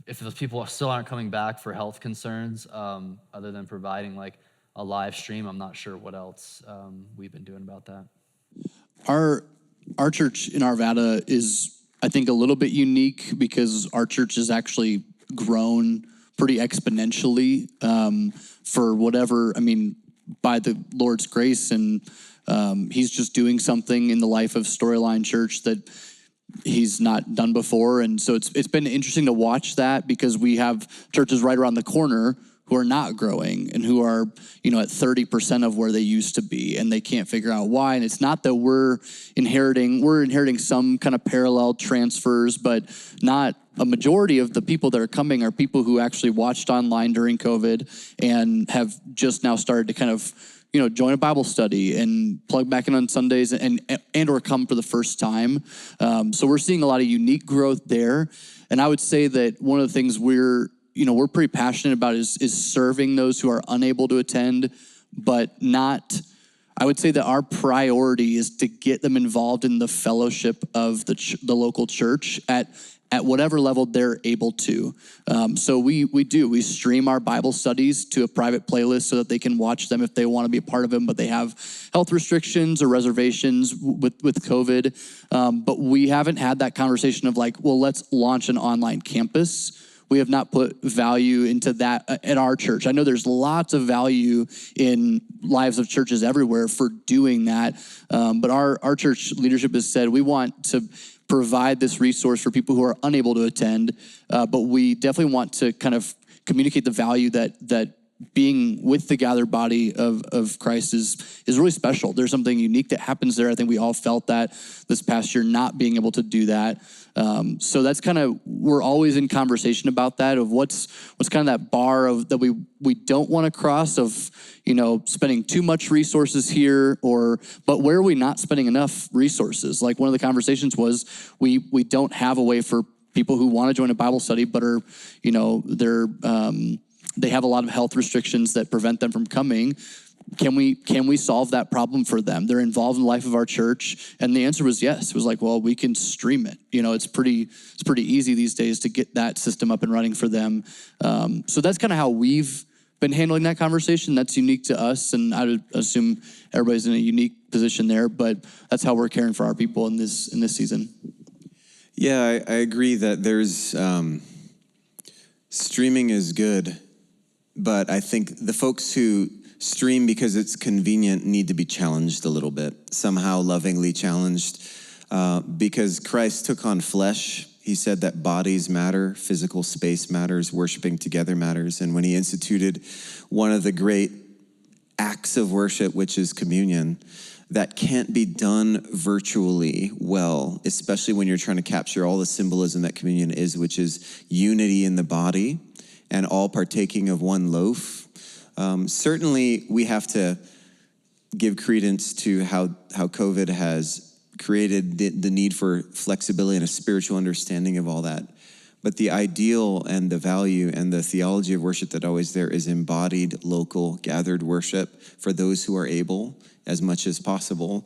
if those people still aren't coming back for health concerns, other than providing like a live stream. I'm not sure what else we've been doing about that. Our church in Arvada is, I think, a little bit unique because our church has actually grown pretty exponentially for whatever, I mean, by the Lord's grace, and he's just doing something in the life of Storyline Church that he's not done before. And so it's been interesting to watch that because we have churches right around the corner who are not growing and who are, you know, at 30% of where they used to be, and they can't figure out why. And it's not that we're inheriting some kind of parallel transfers, but not a majority of the people that are coming are people who actually watched online during COVID and have just now started to kind of, you know, join a Bible study and plug back in on Sundays and or come for the first time. So we're seeing a lot of unique growth there. And I would say that one of the things we're pretty passionate about is serving those who are unable to attend, but not, I would say that our priority is to get them involved in the fellowship of the local church at whatever level they're able to. So we stream our Bible studies to a private playlist so that they can watch them if they want to be a part of them, but they have health restrictions or reservations with COVID. But we haven't had that conversation of like, well, let's launch an online campus. We have not put value into that at our church. I know there's lots of value in lives of churches everywhere for doing that. But our church leadership has said we want to provide this resource for people who are unable to attend, but we definitely want to kind of communicate the value that being with the gathered body of Christ is really special. There's something unique that happens there. I think we all felt that this past year, not being able to do that. So that's kind of, we're always in conversation about that, of what's kind of that bar of that we don't want to cross, of, you know, spending too much resources here, but where are we not spending enough resources? Like, one of the conversations was we don't have a way for people who want to join a Bible study but are, you know, they have a lot of health restrictions that prevent them from coming. Can we solve that problem for them? They're involved in the life of our church. And the answer was yes. It was like, well, we can stream it. You know, it's pretty easy these days to get that system up and running for them. So that's kind of how we've been handling that conversation. That's unique to us. And I would assume everybody's in a unique position there, but that's how we're caring for our people in this season. Yeah, I agree that there's, streaming is good, but I think the folks who stream because it's convenient need to be challenged a little bit, somehow lovingly challenged, because Christ took on flesh. He said that bodies matter, physical space matters, worshiping together matters. And when he instituted one of the great acts of worship, which is communion, that can't be done virtually well, especially when you're trying to capture all the symbolism that communion is, which is unity in the body and all partaking of one loaf. Certainly, we have to give credence to how COVID has created the need for flexibility and a spiritual understanding of all that. But the ideal and the value and the theology of worship that always there is embodied, local, gathered worship for those who are able, as much as possible.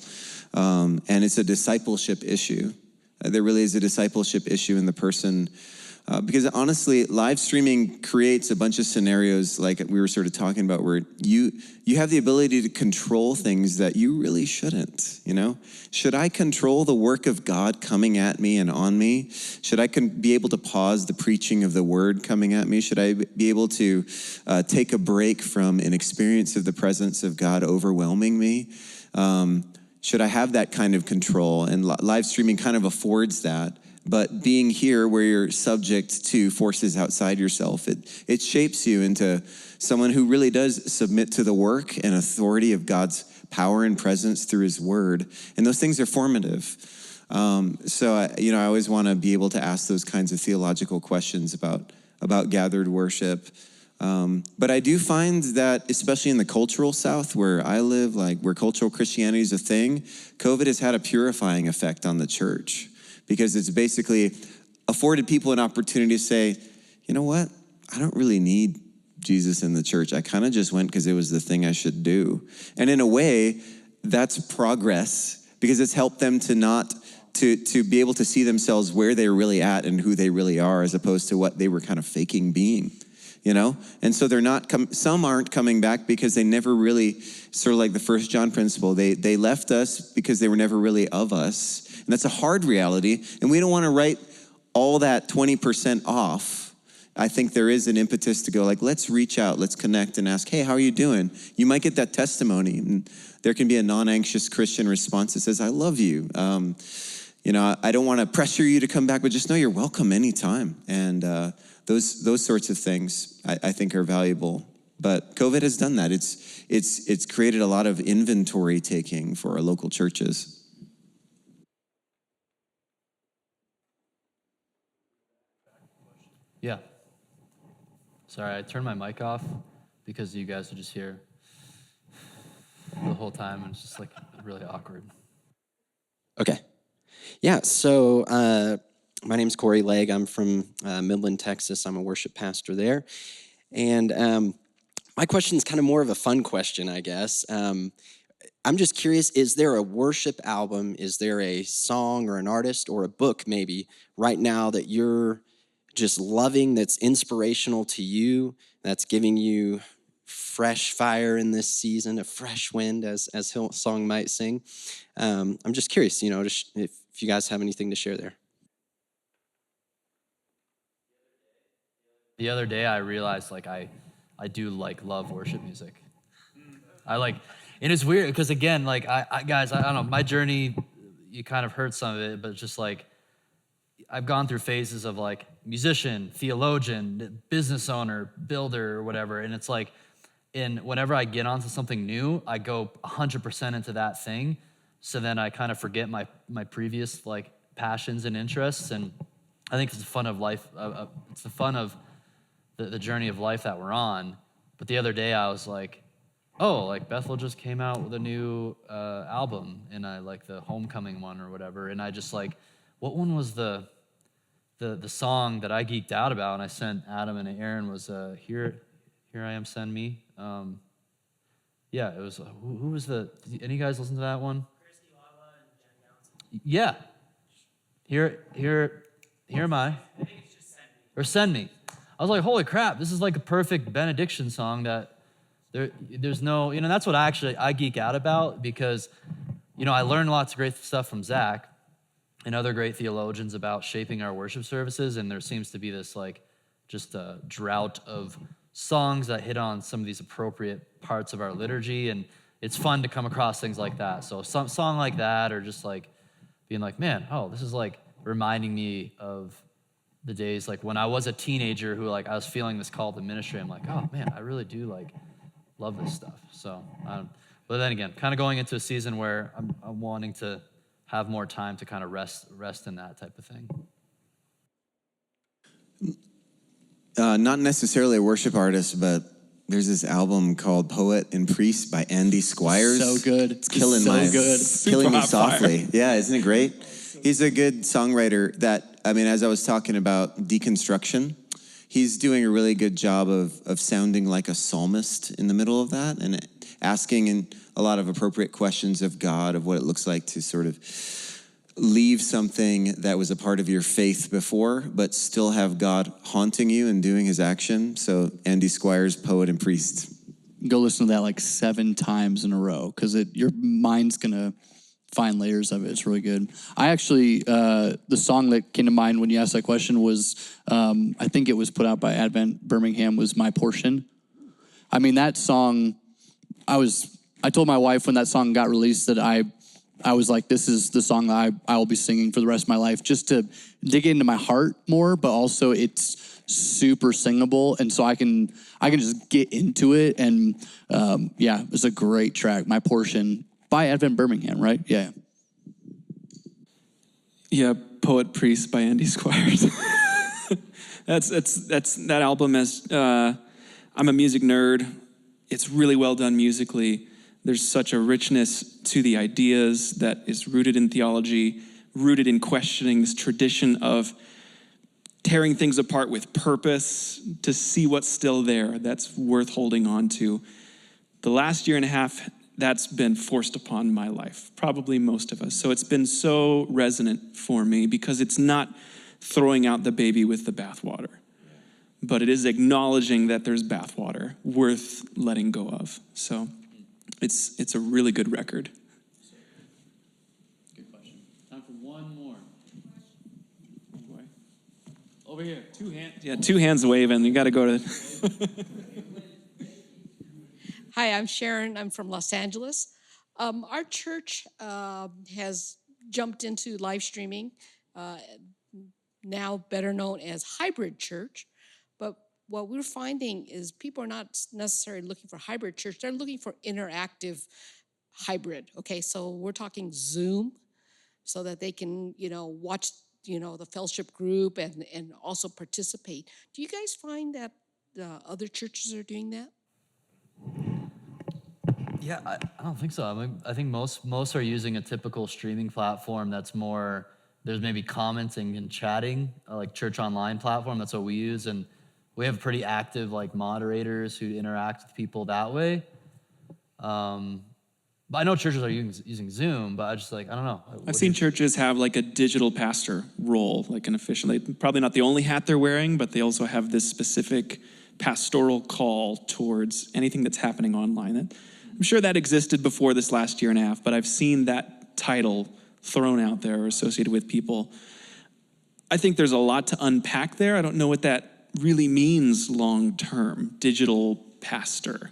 And it's a discipleship issue. There really is a discipleship issue in the person. Because honestly, live streaming creates a bunch of scenarios like we were sort of talking about, where you have the ability to control things that you really shouldn't, you know? Should I control the work of God coming at me and on me? Should I be able to pause the preaching of the word coming at me? Should I be able to take a break from an experience of the presence of God overwhelming me? Should I have that kind of control? And live streaming kind of affords that. But being here where you're subject to forces outside yourself, it shapes you into someone who really does submit to the work and authority of God's power and presence through his word. And those things are formative. So I always want to be able to ask those kinds of theological questions about gathered worship. But I do find that, especially in the cultural South where I live, like where cultural Christianity is a thing, COVID has had a purifying effect on the church. Because it's basically afforded people an opportunity to say, you know what? I don't really need Jesus in the church. I kind of just went because it was the thing I should do. And in a way, that's progress, because it's helped them to be able to see themselves where they're really at and who they really are, as opposed to what they were kind of faking being, you know? And so they're not, some aren't coming back because they never really, sort of like the 1 John principle, they left us because they were never really of us. And that's a hard reality, and we don't want to write all that 20% off. I think there is an impetus to go like, let's reach out, let's connect and ask, hey, how are you doing? You might get that testimony, and there can be a non-anxious Christian response that says, I love you. I don't want to pressure you to come back, but just know you're welcome anytime. And those sorts of things I think are valuable. But COVID has done that. It's created a lot of inventory taking for our local churches. Yeah. Sorry, I turned my mic off because you guys are just here the whole time, and it's just like really awkward. Okay. Yeah, so my name's Corey Legg. I'm from Midland, Texas. I'm a worship pastor there. And my question is kind of more of a fun question, I guess. I'm just curious, is there a worship album, is there a song or an artist or a book maybe right now that you're just loving, that's inspirational to you, that's giving you fresh fire in this season, a fresh wind, as Hillsong might sing? I'm just curious, just if you guys have anything to share there. The other day I realized I do love worship music. And it's weird because again, I guys, I don't know, my journey, you kind of heard some of it, but just I've gone through phases of like musician, theologian, business owner, builder, or whatever. And it's like, whenever I get onto something new, I go 100% into that thing. So then I kind of forget my previous like passions and interests. And I think it's the fun of life. It's the fun of the journey of life that we're on. But the other day I was like, oh, like Bethel just came out with a new album, and I like the Homecoming one or whatever. And I just like, what one was the song that I geeked out about? And I sent Adam and Aaron was Here I Am, Send Me. Yeah, it was, who was any of you guys listen to that one? Yeah. Here am I. I think it's just Send Me. Or Send Me. I was like, holy crap, this is like a perfect benediction song that there's no, that's what I geek out about, because, I learned lots of great stuff from Zach and other great theologians about shaping our worship services, and there seems to be this like just a drought of songs that hit on some of these appropriate parts of our liturgy, and it's fun to come across things like that. So some song like that, or just like being like, man, this is like reminding me of the days like when I was a teenager who like I was feeling this call to ministry. I'm like, oh man, I really do like love this stuff. So, but then again, kind of going into a season where I'm wanting to have more time to kind of rest in that type of thing. Not necessarily a worship artist, but there's this album called Poet and Priest by Andy Squires. So good. It's killing good. Killing me softly. Yeah, isn't it great? He's a good songwriter that, as I was talking about deconstruction, he's doing a really good job of sounding like a psalmist in the middle of that, and asking a lot of appropriate questions of God, of what it looks like to sort of leave something that was a part of your faith before, but still have God haunting you and doing his action. So Andy Squires, Poet and Priest. Go listen to that like 7 times in a row, because your mind's going to find layers of it. It's really good. I actually, the song that came to mind when you asked that question was, I think it was put out by Advent Birmingham, was My Portion. That song, I told my wife when that song got released that I was like, this is the song that I will be singing for the rest of my life, just to dig into my heart more, but also it's super singable, and so I can just get into it, and it's a great track, My Portion, by Advent Birmingham, right? Yeah. Yeah, Poet Priest by Andy Squires. That's that album. I'm a music nerd. It's really well done musically. There's such a richness to the ideas that is rooted in theology, rooted in questioning this tradition of tearing things apart with purpose to see what's still there that's worth holding on to. The last year and a half, that's been forced upon my life, probably most of us. So it's been so resonant for me, because it's not throwing out the baby with the bathwater, but it is acknowledging that there's bathwater worth letting go of. So it's a really good record. Good question. Time for one more. Over here. 2 hands. Yeah, 2 hands waving. You got to go to. Hi, I'm Sharon. I'm from Los Angeles. Our church has jumped into live streaming, now better known as hybrid church. But what we're finding is people are not necessarily looking for hybrid church. They're looking for interactive hybrid. Okay, so we're talking Zoom, so that they can, watch, the fellowship group and also participate. Do you guys find that other churches are doing that? Yeah, I don't think so. I think most are using a typical streaming platform that's more, there's maybe commenting and chatting, like Church Online platform. That's what we use, and we have pretty active like moderators who interact with people that way. But I know churches are using Zoom, but I don't know. I've seen churches have like a digital pastor role, like an official. Probably not the only hat they're wearing, but they also have this specific pastoral call towards anything that's happening online. I'm sure that existed before this last year and a half, but I've seen that title thrown out there or associated with people. I think there's a lot to unpack there. I don't know what that really means long-term, digital pastor,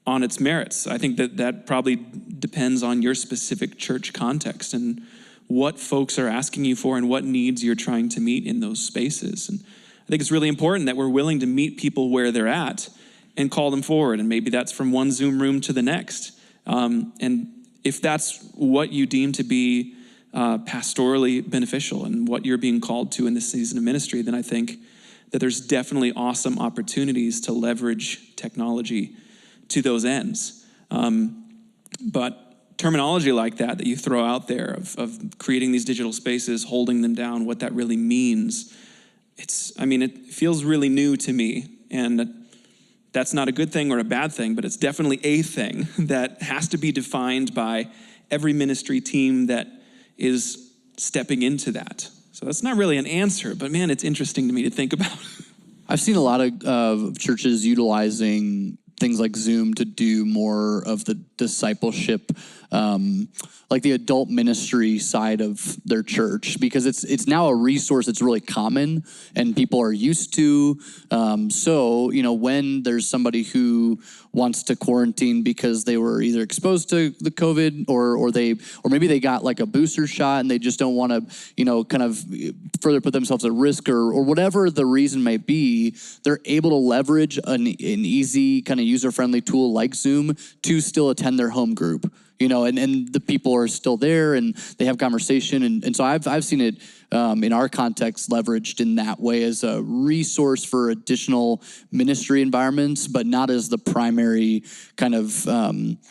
on its merits. I think that probably depends on your specific church context and what folks are asking you for and what needs you're trying to meet in those spaces. And I think it's really important that we're willing to meet people where they're at and call them forward. And maybe that's from one Zoom room to the next. And if that's what you deem to be pastorally beneficial and what you're being called to in this season of ministry, then I think that there's definitely awesome opportunities to leverage technology to those ends. But terminology like that you throw out there of creating these digital spaces, holding them down, what that really means, it feels really new to me. And that's not a good thing or a bad thing, but it's definitely a thing that has to be defined by every ministry team that is stepping into that. So that's not really an answer, but man, it's interesting to me to think about. I've seen a lot of churches utilizing things like Zoom to do more of the discipleship, like the adult ministry side of their church, because it's now a resource that's really common and people are used to. So, when there's somebody who wants to quarantine because they were either exposed to the COVID or maybe they got like a booster shot and they just don't want to, kind of further put themselves at risk or whatever the reason may be, they're able to leverage an easy kind of user-friendly tool like Zoom to still attend their home group, and the people are still there and they have conversation. And so I've seen it in our context leveraged in that way as a resource for additional ministry environments, but not as the primary kind of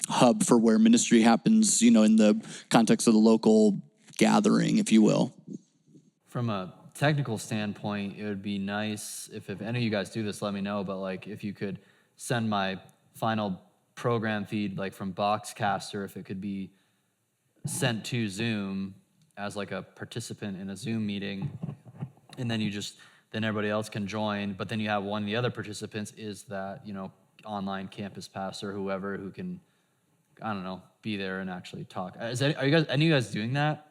hub for where ministry happens, in the context of the local gathering, if you will. From a technical standpoint, it would be nice if any of you guys do this, let me know, but like if you could send my final program feed like from Boxcaster, if it could be sent to Zoom as like a participant in a Zoom meeting, and then then everybody else can join, but then you have one of the other participants is that, online campus pastor, whoever who can, I don't know, be there and actually talk. Are any of you guys doing that?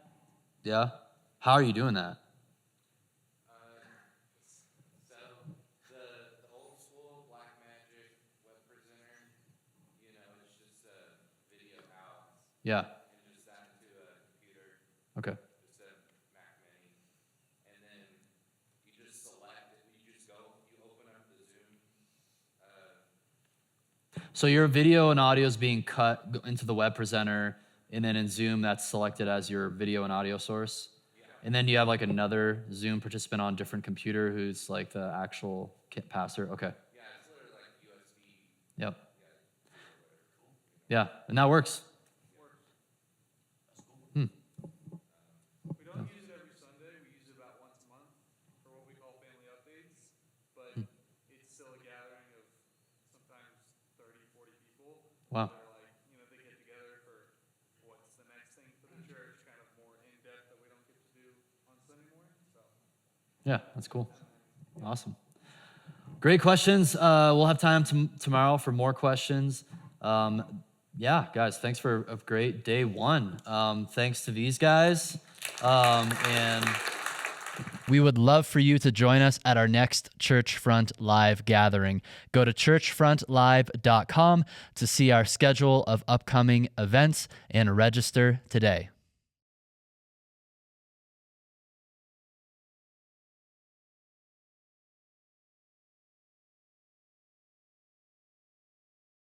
Yeah? How are you doing that? Yeah. And just that into a computer. Okay. Just a Mac Mini. And then you just select it. You open up the Zoom. So your video and audio is being cut into the web presenter, and then in Zoom that's selected as your video and audio source. Yeah. And then you have like another Zoom participant on a different computer who's like the actual pastor. Okay. Yeah, it's literally like USB. Yep. Yeah, and that works. Wow. They get together for what's the next thing for the church, kind of more in depth that we don't get to do on Sunday morning. So. Yeah, that's cool. Awesome. Great questions. We'll have time tomorrow for more questions. Yeah, guys, thanks for a great day one. Thanks to these guys. And we would love for you to join us at our next Churchfront Live gathering. Go to churchfrontlive.com to see our schedule of upcoming events and register today.